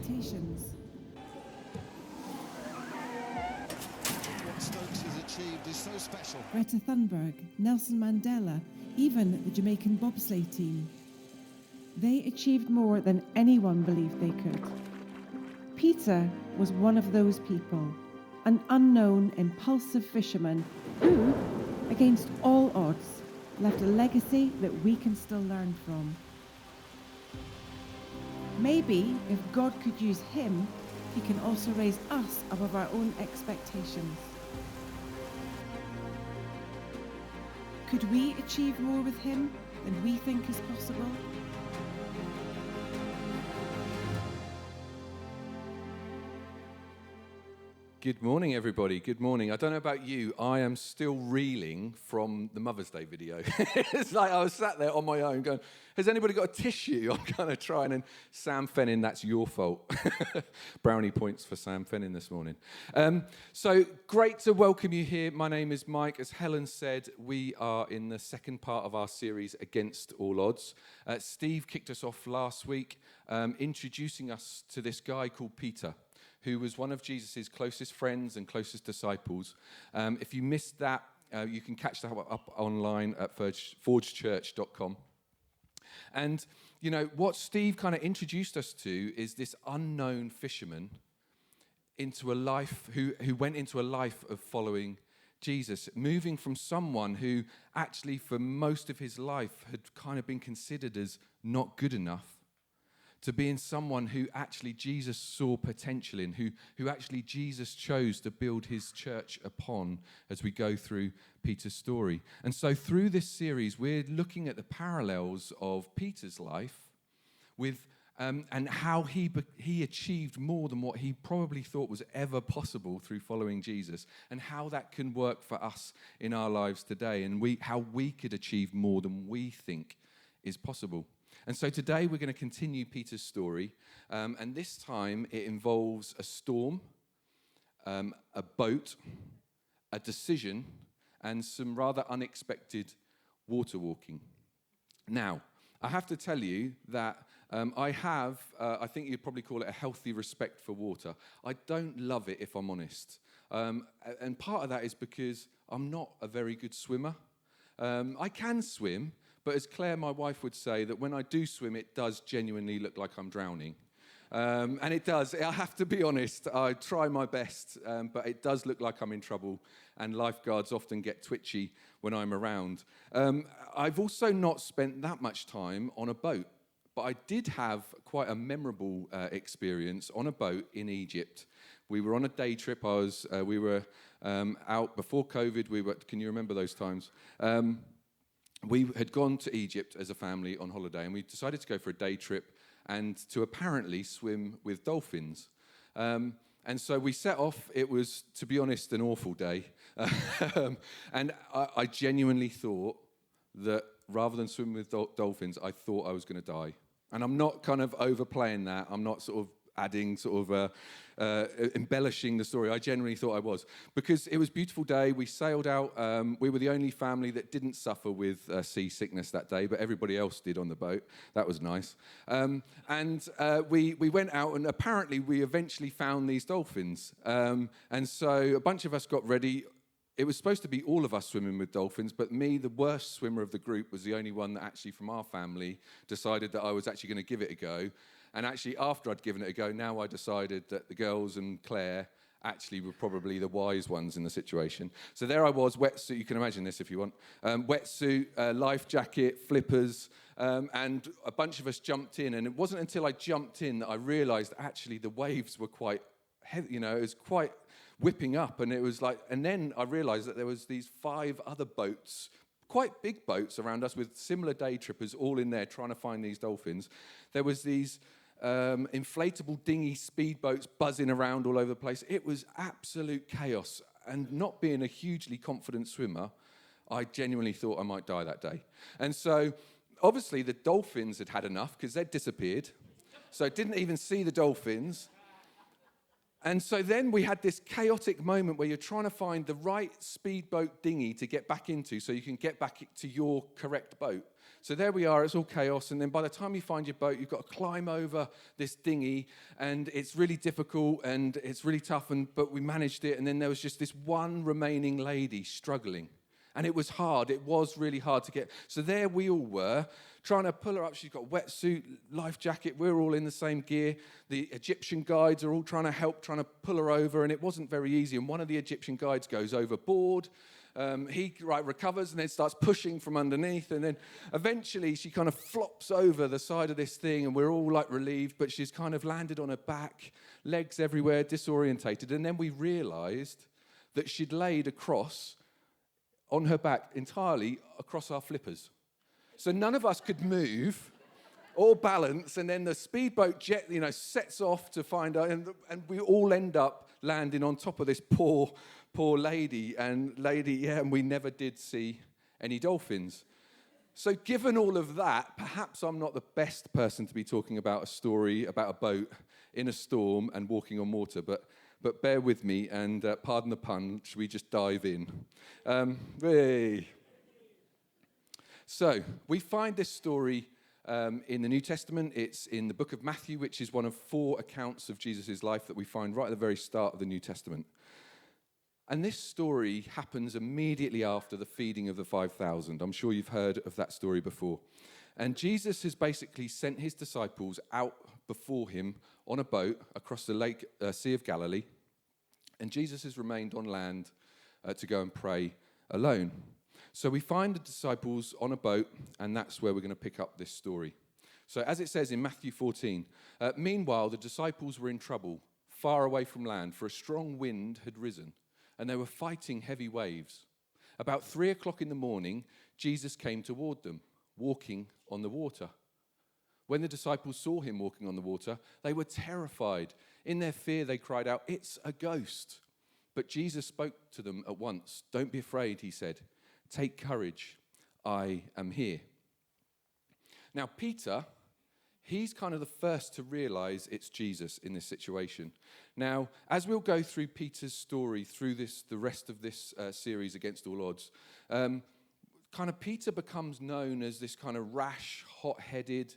expectations. What Stokes has achieved is so special. Greta Thunberg, Nelson Mandela, even the Jamaican bobsleigh team. They achieved more than anyone believed they could. Peter was one of those people, an unknown, impulsive fisherman who, against all odds, left a legacy that we can still learn from. Maybe if God could use him, he can also raise us above our own expectations. Could we achieve more with him than we think is possible? Good morning, everybody. Good morning. I don't know about you, I am still reeling from the Mother's Day video. It's like I was sat there on my own going, has anybody got a tissue? I'm kind of trying, and Sam Fennin, that's your fault. Brownie points for Sam Fennin this morning. So great to welcome you here. My name is Mike. As Helen said, we are in the second part of our series, Against All Odds. Steve kicked us off last week, introducing us to this guy called Peter, who was one of Jesus' closest friends and closest disciples. If you missed that, you can catch that up online at forgechurch.com. And, you know, what Steve kind of introduced us to is this unknown fisherman into a life, who went into a life of following Jesus, moving from someone who actually for most of his life had kind of been considered as not good enough, to being someone who actually Jesus saw potential in, who actually Jesus chose to build his church upon as we go through Peter's story. And so through this series, we're looking at the parallels of Peter's life with and how he achieved more than what he probably thought was ever possible through following Jesus, and how that can work for us in our lives today, and how we could achieve more than we think is possible. And so today we're going to continue Peter's story, and this time it involves a storm, a boat, a decision, and some rather unexpected water walking. Now, I have to tell you that I have, I think you'd probably call it a healthy respect for water. I don't love it, if I'm honest. And part of that is because I'm not a very good swimmer. I can swim, but as Claire, my wife, would say, that when I do swim, it does genuinely look like I'm drowning. And it does. I have to be honest. I try my best, but it does look like I'm in trouble. And lifeguards often get twitchy when I'm around. I've also not spent that much time on a boat, but I did have quite a memorable experience on a boat in Egypt. We were on a day trip. We were out before COVID. Can you remember those times? We had gone to Egypt as a family on holiday, and we decided to go for a day trip and to apparently swim with dolphins. And so we set off. It was, to be honest, an awful day. And I genuinely thought that rather than swim with dolphins, I thought I was going to die. And I'm not kind of overplaying that. I'm not sort of adding embellishing the story. I genuinely thought I was, because it was a beautiful day. We sailed out. We were the only family that didn't suffer with seasickness that day, but everybody else did on the boat. That was nice. And we went out, and apparently we eventually found these dolphins. And so a bunch of us got ready. It was supposed to be all of us swimming with dolphins, but me, the worst swimmer of the group, was the only one that actually from our family decided that I was actually going to give it a go. And actually, after I'd given it a go, now I decided that the girls and Claire actually were probably the wise ones in the situation. So there I was, wetsuit. You can imagine this if you want. Wetsuit, life jacket, flippers, and a bunch of us jumped in. And it wasn't until I jumped in that I realised actually the waves were quite heavy. You know, it was quite whipping up, and it was like. And then I realised that there was these 5 other boats, quite big boats around us with similar day trippers all in there trying to find these dolphins. There was these inflatable dinghy speedboats buzzing around all over the place. It was absolute chaos. And not being a hugely confident swimmer, I genuinely thought I might die that day. And so, obviously, the dolphins had had enough because they'd disappeared. So I didn't even see the dolphins. And so then we had this chaotic moment where you're trying to find the right speedboat dinghy to get back into so you can get back to your correct boat. So there we are, it's all chaos. And then by the time you find your boat, you've got to climb over this dinghy. And it's really difficult and it's really tough. But we managed it. And then there was just this one remaining lady struggling. And it was hard. It was really hard to get. So there we all were, trying to pull her up. She's got a wetsuit, life jacket. We're all in the same gear. The Egyptian guides are all trying to help, trying to pull her over. And it wasn't very easy. And one of the Egyptian guides goes overboard. He recovers and then starts pushing from underneath. And then eventually she kind of flops over the side of this thing. And we're all like relieved. But she's kind of landed on her back, legs everywhere, disorientated. And then we realized that she'd laid across on her back entirely across our flippers. So none of us could move or balance, and then the speedboat jet, sets off to find out, and we all end up landing on top of this poor lady, and we never did see any dolphins. So given all of that, perhaps I'm not the best person to be talking about a story about a boat in a storm and walking on water, but bear with me, and pardon the pun, should we just dive in? Hey. So, we find this story in the New Testament. It's in the book of Matthew, which is one of 4 accounts of Jesus' life that we find right at the very start of the New Testament. And this story happens immediately after the feeding of the 5,000. I'm sure you've heard of that story before. And Jesus has basically sent his disciples out before him on a boat across the Sea of Galilee. And Jesus has remained on land to go and pray alone. So we find the disciples on a boat, and that's where we're going to pick up this story. So as it says in Matthew 14, meanwhile, the disciples were in trouble, far away from land, for a strong wind had risen, and they were fighting heavy waves. About 3 o'clock in the morning, Jesus came toward them, walking on the water. When the disciples saw him walking on the water, they were terrified. In their fear, they cried out, "It's a ghost." But Jesus spoke to them at once. "Don't be afraid," he said. "Take courage. I am here." Now, Peter, he's kind of the first to realize it's Jesus in this situation. Now, as we'll go through Peter's story through the rest of this series, Against All Odds, kind of Peter becomes known as this kind of rash, hot-headed,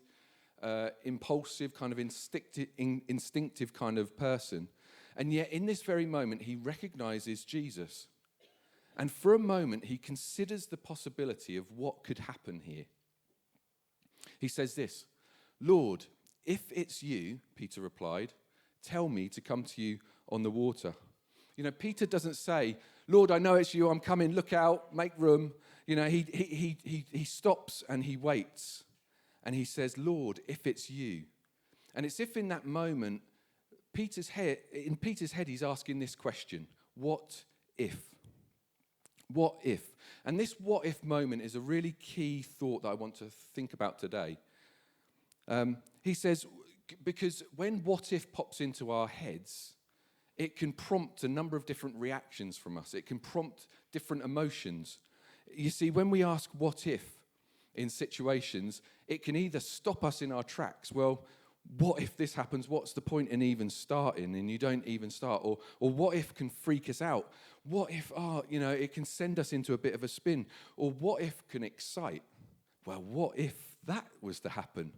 impulsive, kind of instinctive kind of person. And yet, in this very moment, he recognizes Jesus. And for a moment, he considers the possibility of what could happen here. He says this, "Lord, if it's you," Peter replied, "tell me to come to you on the water." Peter doesn't say, "Lord, I know it's you, I'm coming, look out, make room." He stops and he waits. And he says, "Lord, if it's you." And it's if in that moment, in Peter's head, he's asking this question, what if? What if? And this what if moment is a really key thought that I want to think about today. He says, because when what if pops into our heads, it can prompt a number of different reactions from us. It can prompt different emotions. You see, when we ask what if in situations, it can either stop us in our tracks. Well, what if this happens? What's the point in even starting? And you don't even start. Or what if can freak us out? What if, it can send us into a bit of a spin. Or what if can excite? Well, what if that was to happen?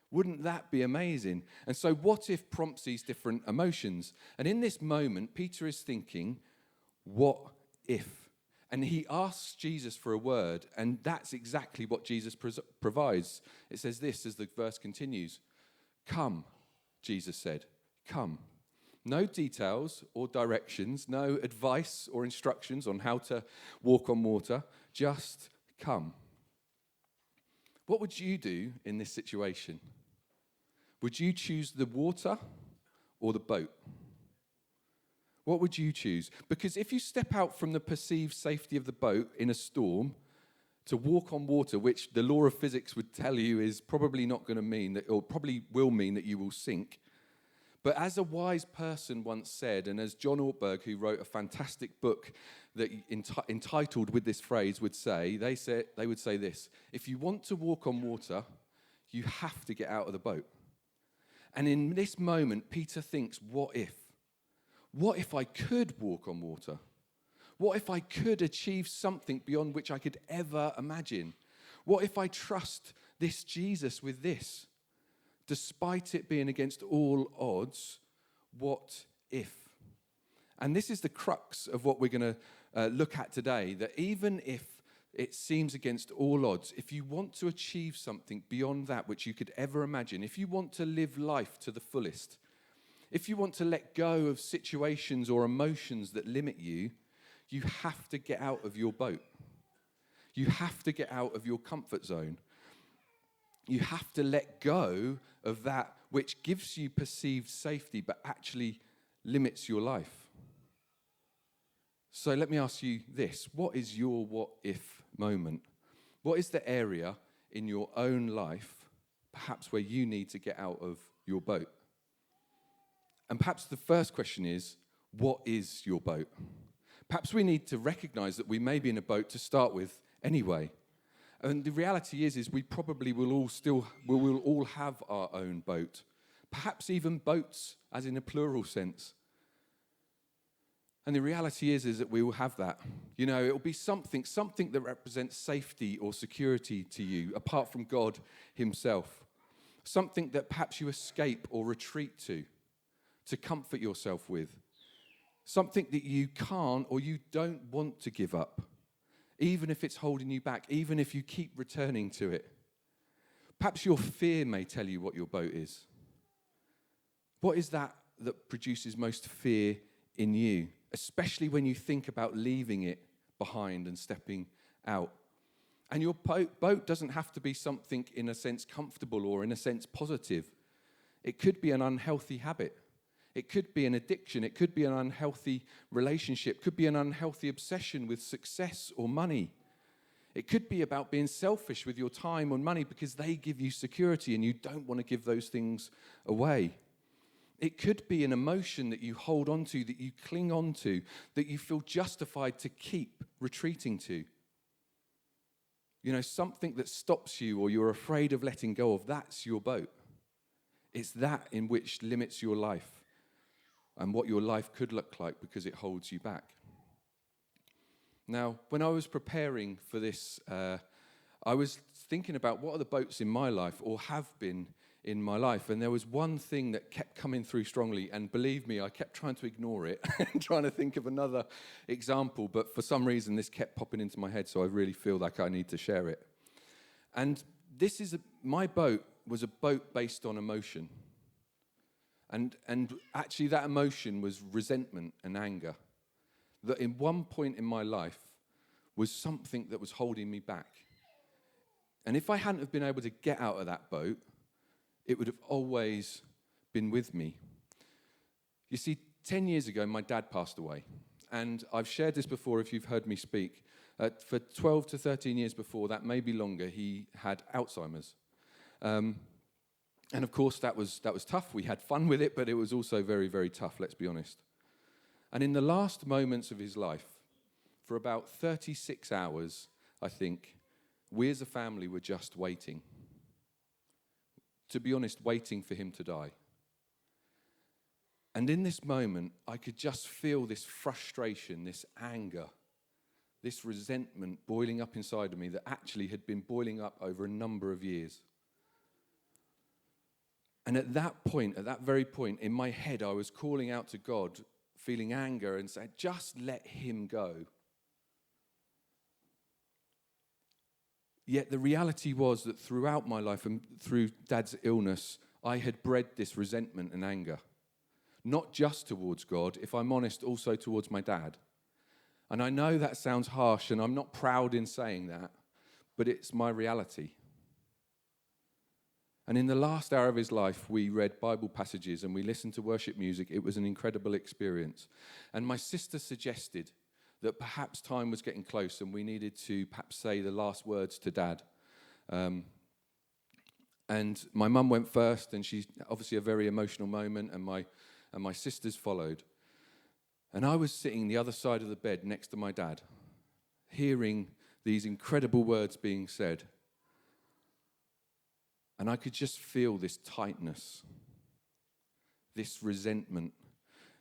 Wouldn't that be amazing? And so what if prompts these different emotions? And in this moment, Peter is thinking, what if? And he asks Jesus for a word, and that's exactly what Jesus provides. It says this as the verse continues. "Come," Jesus said, "come." No details or directions, no advice or instructions on how to walk on water, just come. What would you do in this situation? Would you choose the water or the boat? What would you choose? Because if you step out from the perceived safety of the boat in a storm to walk on water, which the law of physics would tell you is probably not going to mean that, or probably will mean that you will sink. But as a wise person once said, and as John Ortberg, who wrote a fantastic book that entitled with this phrase, would say, they would say this: if you want to walk on water, you have to get out of the boat. And in this moment, Peter thinks, what if? what if I could walk on water? What if I could achieve something beyond which I could ever imagine? What if I trust this Jesus with this? Despite it being against all odds, what if? And this is the crux of what we're going to look at today, that even if it seems against all odds, if you want to achieve something beyond that which you could ever imagine, if you want to live life to the fullest, if you want to let go of situations or emotions that limit you, you have to get out of your boat. You have to get out of your comfort zone. You have to let go of that which gives you perceived safety but actually limits your life. So let me ask you this. What is your what if moment? What is the area in your own life, perhaps where you need to get out of your boat? And perhaps the first question is, what is your boat? Perhaps we need to recognize that we may be in a boat to start with anyway. And the reality is we probably will all have our own boat. Perhaps even boats, as in a plural sense. And the reality is that we will have that. You know, it will be something that represents safety or security to you, apart from God himself. Something that perhaps you escape or retreat to comfort yourself with. Something that you can't or you don't want to give up. Even if it's holding you back, even if you keep returning to it. Perhaps your fear may tell you what your boat is. What is that produces most fear in you? Especially when you think about leaving it behind and stepping out. And your boat doesn't have to be something in a sense comfortable or in a sense positive. It could be an unhealthy habit. It could be an addiction. It could be an unhealthy relationship. It could be an unhealthy obsession with success or money. It could be about being selfish with your time or money because they give you security and you don't want to give those things away. It could be an emotion that you hold on to, that you cling on to, that you feel justified to keep retreating to. You know, something that stops you or you're afraid of letting go of, that's your boat. It's that in which limits your life and what your life could look like because it holds you back. Now, when I was preparing for this, I was thinking about what are the boats in my life or have been in my life, and there was one thing that kept coming through strongly, and believe me, I kept trying to ignore it and trying to think of another example, but for some reason this kept popping into my head, so I really feel like I need to share it. And my boat was a boat based on emotion. And actually that emotion was resentment and anger. That in one point in my life was something that was holding me back. And if I hadn't have been able to get out of that boat, it would have always been with me. You see, 10 years ago, my dad passed away. And I've shared this before if you've heard me speak. For 12 to 13 years before that, maybe longer, he had Alzheimer's. And of course, that was tough. We had fun with it, but it was also very, very tough, let's be honest. And in the last moments of his life, for about 36 hours, I think, we as a family were just waiting. To be honest, waiting for him to die. And in this moment, I could just feel this frustration, this anger, this resentment boiling up inside of me that actually had been boiling up over a number of years. And at that very point, in my head, I was calling out to God, feeling anger and saying, just let him go. Yet the reality was that throughout my life and through Dad's illness, I had bred this resentment and anger. Not just towards God, if I'm honest, also towards my dad. And I know that sounds harsh, and I'm not proud in saying that, but it's my reality. And in the last hour of his life, we read Bible passages and we listened to worship music. It was an incredible experience. And my sister suggested that perhaps time was getting close and we needed to perhaps say the last words to Dad. And my mum went first, and she's obviously a very emotional moment, and my sisters followed. And I was sitting the other side of the bed next to my dad, hearing these incredible words being said. And I could just feel this tightness, this resentment,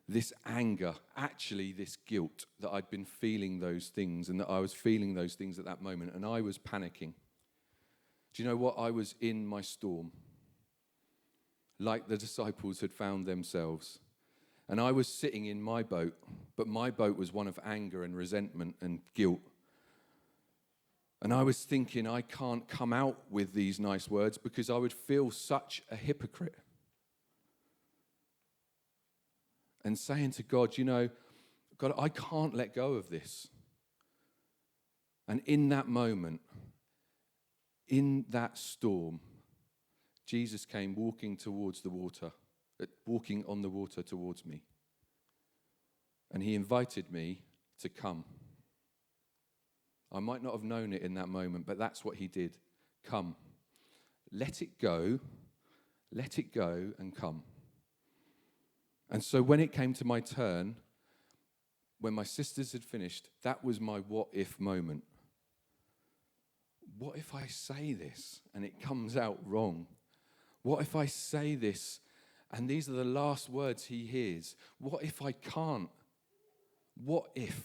this anger, actually this guilt that I'd been feeling those things and that I was feeling those things at that moment, and I was panicking. Do you know what? I was in my storm, like the disciples had found themselves. And I was sitting in my boat, but my boat was one of anger and resentment and guilt. And I was thinking, I can't come out with these nice words because I would feel such a hypocrite. And saying to God, you know, God, I can't let go of this. And in that moment, in that storm, Jesus came walking towards the water, walking on the water towards me. And he invited me to come. I might not have known it in that moment, but that's what he did. Come. Let it go and come. And so when it came to my turn, when my sisters had finished, that was my what if moment. What if I say this and it comes out wrong? What if I say this and these are the last words he hears? What if I can't? What if?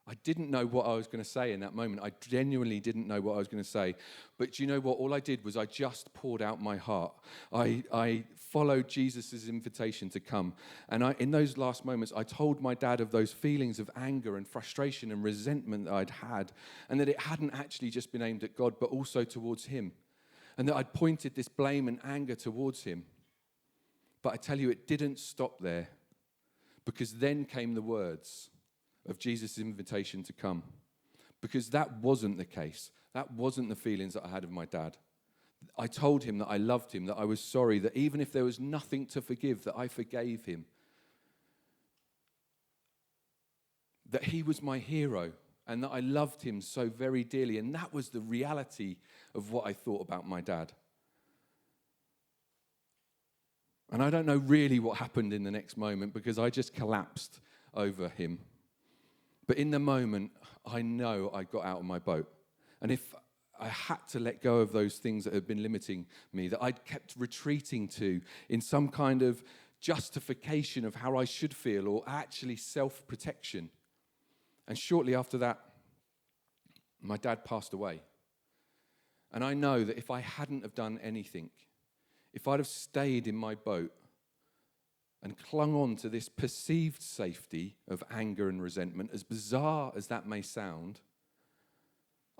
I didn't know what I was going to say in that moment. I genuinely didn't know what I was going to say. But do you know what? All I did was I just poured out my heart. I followed Jesus' invitation to come. And in those last moments, I told my dad of those feelings of anger and frustration and resentment that I'd had, and that it hadn't actually just been aimed at God, but also towards him. And that I'd pointed this blame and anger towards him. But I tell you, it didn't stop there, because then came the words of Jesus' invitation to come. Because that wasn't the case. That wasn't the feelings that I had of my dad. I told him that I loved him, that I was sorry, that even if there was nothing to forgive, that I forgave him. That he was my hero and that I loved him so very dearly. And that was the reality of what I thought about my dad. And I don't know really what happened in the next moment, because I just collapsed over him. But in the moment, I know I got out of my boat. And if I had to let go of those things that had been limiting me, that I'd kept retreating to in some kind of justification of how I should feel, or actually self-protection. And shortly after that, my dad passed away. And I know that if I hadn't have done anything, if I'd have stayed in my boat and clung on to this perceived safety of anger and resentment, as bizarre as that may sound,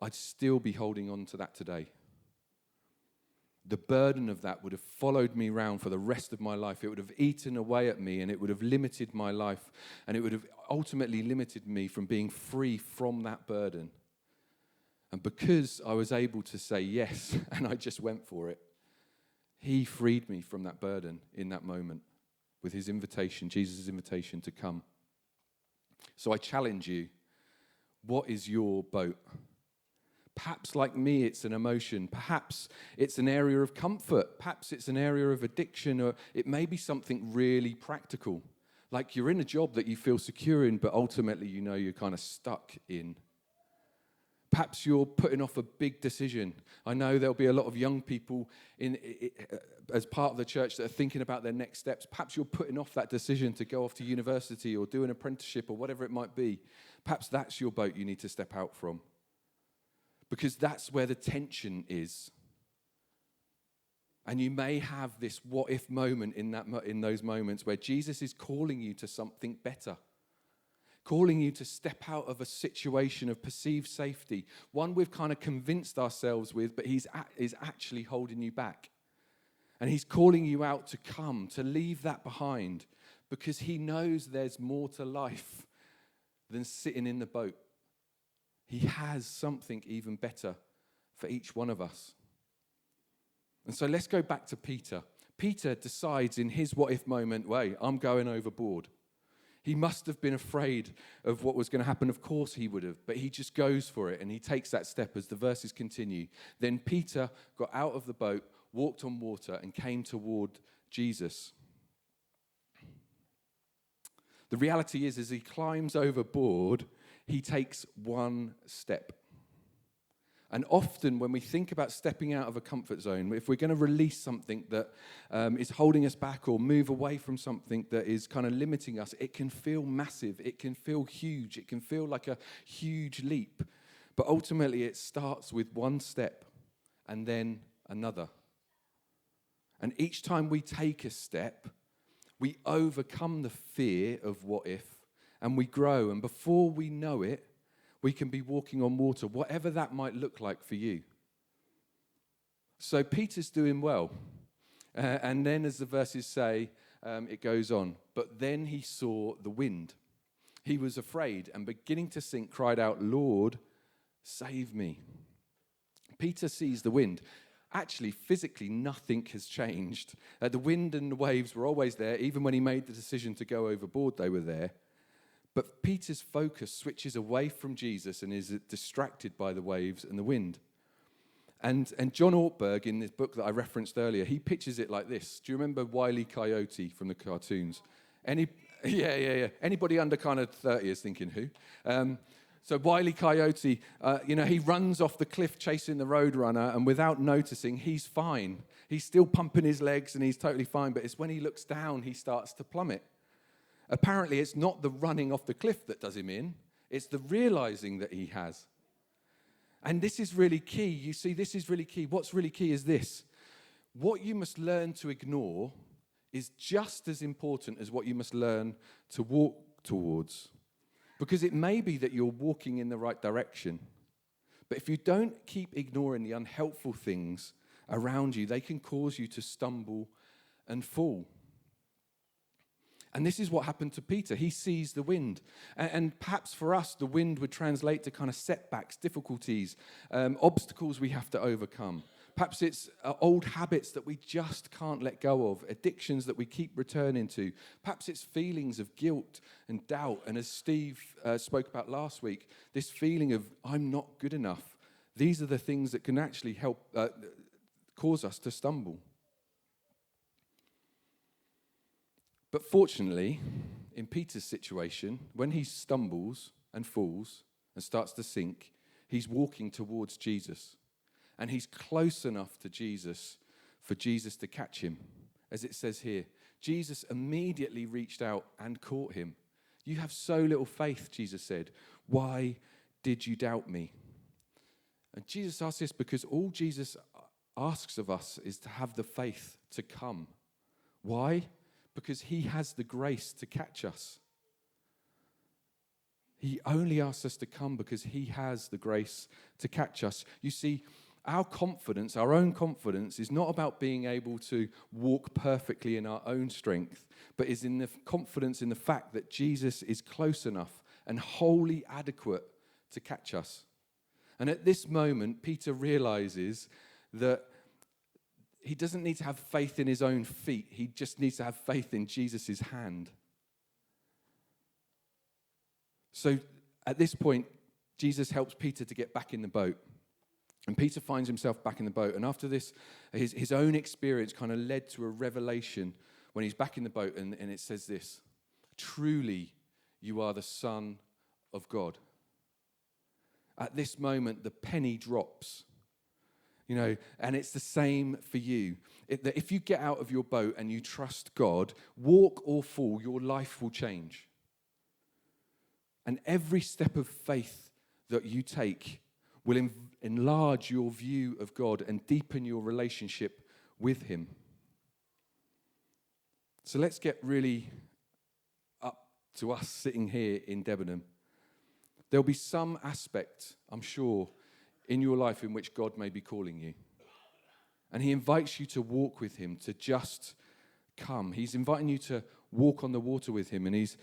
I'd still be holding on to that today. The burden of that would have followed me around for the rest of my life. It would have eaten away at me, and it would have limited my life, and it would have ultimately limited me from being free from that burden. And because I was able to say yes, and I just went for it, he freed me from that burden in that moment with his invitation, Jesus' invitation to come. So I challenge you, what is your boat? Perhaps like me, it's an emotion. Perhaps it's an area of comfort. Perhaps it's an area of addiction, or it may be something really practical. Like you're in a job that you feel secure in, but ultimately you know you're kind of stuck in. Perhaps you're putting off a big decision. I know there'll be a lot of young people as part of the church that are thinking about their next steps. Perhaps you're putting off that decision to go off to university or do an apprenticeship or whatever it might be. Perhaps that's your boat you need to step out from. Because that's where the tension is. And you may have this what-if moment in those moments where Jesus is calling you to something better. Calling you to step out of a situation of perceived safety, one we've kind of convinced ourselves with, but is actually holding you back. And he's calling you out to come, to leave that behind, because he knows there's more to life than sitting in the boat. He has something even better for each one of us. And so let's go back to Peter. Peter decides in his what-if moment, wait, I'm going overboard. He must have been afraid of what was going to happen. Of course he would have, but he just goes for it, and he takes that step as the verses continue. Then Peter got out of the boat, walked on water, and came toward Jesus. The reality is, as he climbs overboard, he takes one step. And often when we think about stepping out of a comfort zone, if we're going to release something that is holding us back or move away from something that is kind of limiting us, it can feel massive, it can feel huge, it can feel like a huge leap. But ultimately it starts with one step and then another. And each time we take a step, we overcome the fear of what if, and we grow. And before we know it, we can be walking on water, whatever that might look like for you. So Peter's doing well. And then as the verses say, it goes on. But then he saw the wind. He was afraid and beginning to sink, cried out, "Lord, save me." Peter sees the wind. Actually, physically, nothing has changed. The wind and the waves were always there. Even when he made the decision to go overboard, they were there. But Peter's focus switches away from Jesus and is distracted by the waves and the wind. And John Ortberg, in this book that I referenced earlier, he pictures it like this. Do you remember Wile E. Coyote from the cartoons? Yeah. Anybody under kind of 30 is thinking who? So Wile E. Coyote, he runs off the cliff chasing the roadrunner, and without noticing, he's fine. He's still pumping his legs, and he's totally fine. But it's when he looks down, he starts to plummet. Apparently, it's not the running off the cliff that does him in. It's the realizing that he has. And this is really key. You see, this is really key. What's really key is this. What you must learn to ignore is just as important as what you must learn to walk towards. Because it may be that you're walking in the right direction. But if you don't keep ignoring the unhelpful things around you, they can cause you to stumble and fall. And this is what happened to Peter. He sees the wind. And perhaps for us, the wind would translate to kind of setbacks, difficulties, obstacles we have to overcome. Perhaps it's old habits that we just can't let go of, addictions that we keep returning to. Perhaps it's feelings of guilt and doubt. And as Steve spoke about last week, this feeling of I'm not good enough. These are the things that can actually help cause us to stumble. But fortunately, in Peter's situation, when he stumbles and falls and starts to sink, he's walking towards Jesus. And he's close enough to Jesus for Jesus to catch him. As it says here, Jesus immediately reached out and caught him. "You have so little faith," Jesus said. "Why did you doubt me?" And Jesus asks this because all Jesus asks of us is to have the faith to come. Why? Because he has the grace to catch us. He only asks us to come because he has the grace to catch us. You see, our confidence, our own confidence, is not about being able to walk perfectly in our own strength, but is in the confidence in the fact that Jesus is close enough and wholly adequate to catch us. And at this moment, Peter realizes that he doesn't need to have faith in his own feet. He just needs to have faith in Jesus' hand. So at this point, Jesus helps Peter to get back in the boat. And Peter finds himself back in the boat. And after this, his own experience kind of led to a revelation when he's back in the boat. And it says this, "Truly, you are the Son of God." At this moment, the penny drops. And it's the same for you. If you get out of your boat and you trust God, walk or fall, your life will change. And every step of faith that you take will enlarge your view of God and deepen your relationship with him. So let's get really up to us sitting here in Debenham. There'll be some aspect, I'm sure, in your life in which God may be calling you. And he invites you to walk with him, to just come. He's inviting you to walk on the water with him, and he's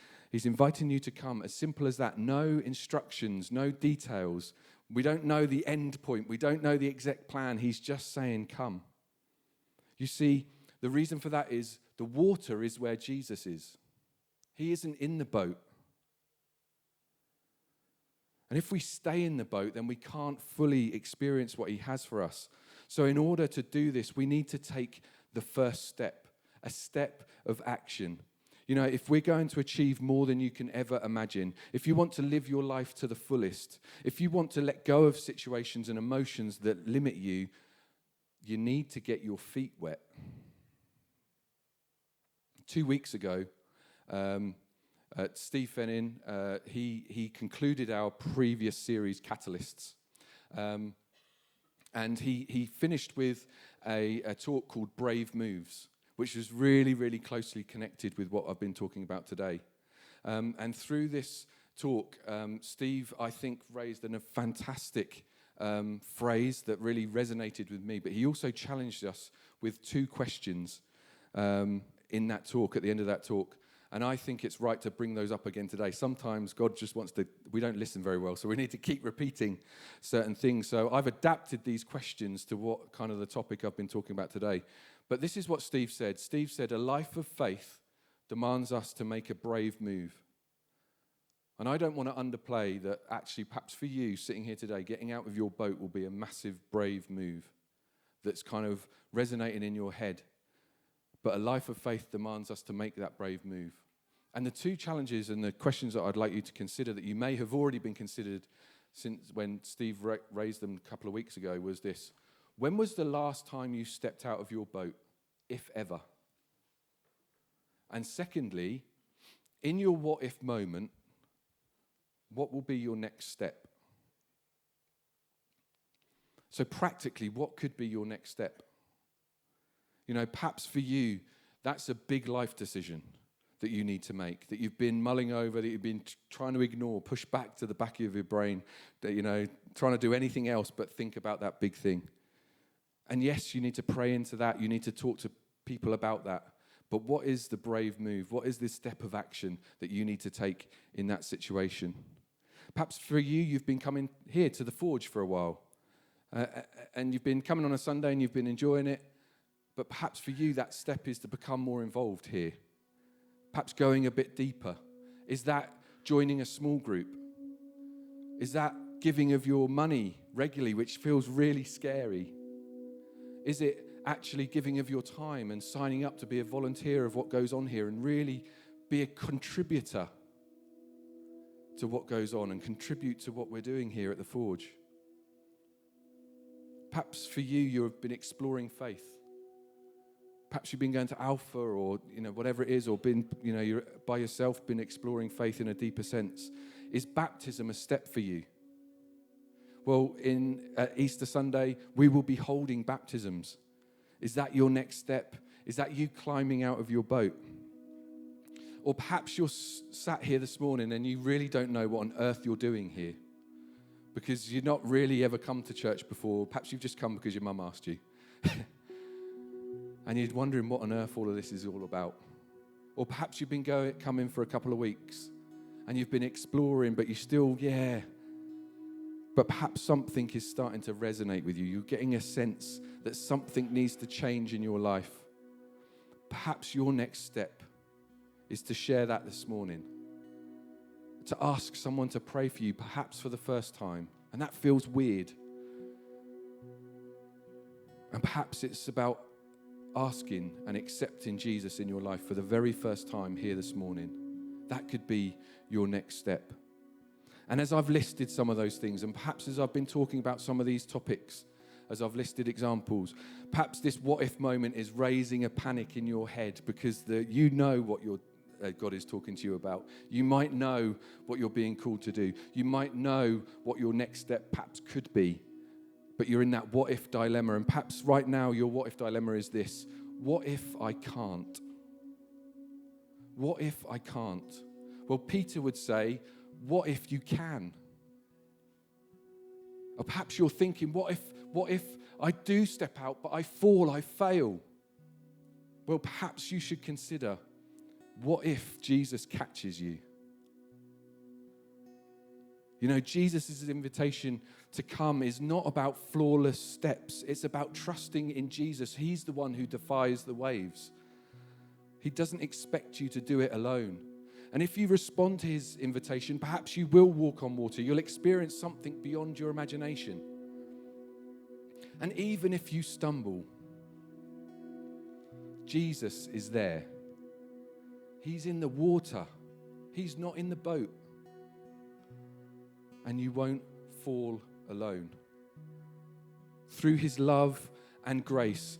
inviting you to come. As simple as that. No instructions, no details. We don't know the end point. We don't know the exact plan. He's just saying, come. You see, the reason for that is the water is where Jesus is. He isn't in the boat. And if we stay in the boat, then we can't fully experience what he has for us. So in order to do this, we need to take the first step, a step of action. You know, if we're going to achieve more than you can ever imagine, if you want to live your life to the fullest, if you want to let go of situations and emotions that limit you, you need to get your feet wet. 2 weeks ago, Steve Fennin, he concluded our previous series, Catalysts. And he finished with a talk called Brave Moves, which was really, really closely connected with what I've been talking about today. And through this talk, Steve, I think, raised a fantastic phrase that really resonated with me. But he also challenged us with 2 questions in that talk, at the end of that talk. And I think it's right to bring those up again today. Sometimes God just wants to, we don't listen very well, so we need to keep repeating certain things. So I've adapted these questions to what kind of the topic I've been talking about today. But this is what Steve said. Steve said, a life of faith demands us to make a brave move. And I don't want to underplay that actually, perhaps for you sitting here today, getting out of your boat will be a massive brave move that's kind of resonating in your head. But a life of faith demands us to make that brave move. And the 2 challenges and the questions that I'd like you to consider that you may have already been considered since when Steve raised them a couple of weeks ago was this. When was the last time you stepped out of your boat, if ever? And secondly, in your what if moment, what will be your next step? So practically, what could be your next step? You know, perhaps for you, that's a big life decision that you need to make, that you've been mulling over, that you've been trying to ignore, push back to the back of your brain, that, you know, trying to do anything else but think about that big thing. And yes, you need to pray into that. You need to talk to people about that. But what is the brave move? What is this step of action that you need to take in that situation? Perhaps for you, you've been coming here to the Forge for a while. And you've been coming on a Sunday and you've been enjoying it. But perhaps for you, that step is to become more involved here. Perhaps going a bit deeper. Is that joining a small group? Is that giving of your money regularly, which feels really scary? Is it actually giving of your time and signing up to be a volunteer of what goes on here and really be a contributor to what goes on and contribute to what we're doing here at the Forge? Perhaps for you, you've been exploring faith. Perhaps you've been going to Alpha or, you know, whatever it is, or been, you know, you're by yourself, been exploring faith in a deeper sense. Is baptism a step for you? Well, in Easter Sunday, we will be holding baptisms. Is that your next step? Is that you climbing out of your boat? Or perhaps you're sat here this morning and you really don't know what on earth you're doing here because you've not really ever come to church before. Perhaps you've just come because your mum asked you. And you're wondering what on earth all of this is all about. Or perhaps you've been coming for a couple of weeks and you've been exploring, but you still, but perhaps something is starting to resonate with you. You're getting a sense that something needs to change in your life. Perhaps your next step is to share that this morning. To ask someone to pray for you, perhaps for the first time. And that feels weird. And perhaps it's about asking and accepting Jesus in your life for the very first time here this morning. That could be your next step. And as I've listed some of those things, and perhaps as I've been talking about some of these topics, as I've listed examples, perhaps this what if moment is raising a panic in your head because you know what God is talking to you about. You might know what you're being called to do. You might know what your next step perhaps could be. But you're in that what if dilemma. And perhaps right now your what if dilemma is this. What if I can't? What if I can't? Well, Peter would say, what if you can? Or perhaps you're thinking, what if I do step out, but I fall, I fail? Well, perhaps you should consider, what if Jesus catches you? You know, Jesus' invitation to come is not about flawless steps. It's about trusting in Jesus. He's the one who defies the waves. He doesn't expect you to do it alone. And if you respond to his invitation, perhaps you will walk on water. You'll experience something beyond your imagination. And even if you stumble, Jesus is there. He's in the water. He's not in the boat. And you won't fall alone. Through his love and grace,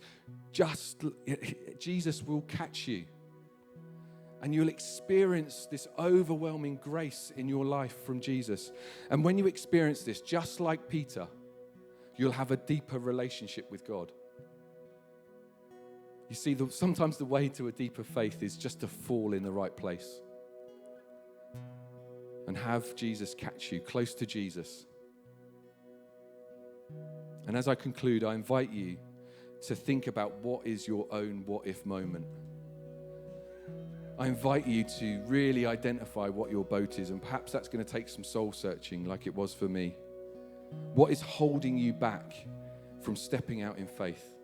Jesus will catch you. And you'll experience this overwhelming grace in your life from Jesus. And when you experience this, just like Peter, you'll have a deeper relationship with God. You see, sometimes the way to a deeper faith is just to fall in the right place and have Jesus catch you close to Jesus. And as I conclude, I invite you to think about what is your own what-if moment. I invite you to really identify what your boat is, and perhaps that's going to take some soul searching like it was for me. What is holding you back from stepping out in faith?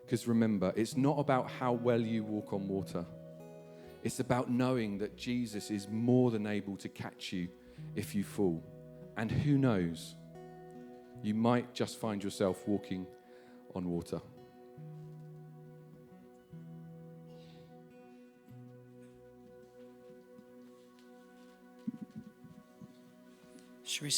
Because remember, it's not about how well you walk on water. It's about knowing that Jesus is more than able to catch you if you fall. And who knows, you might just find yourself walking on water. Should we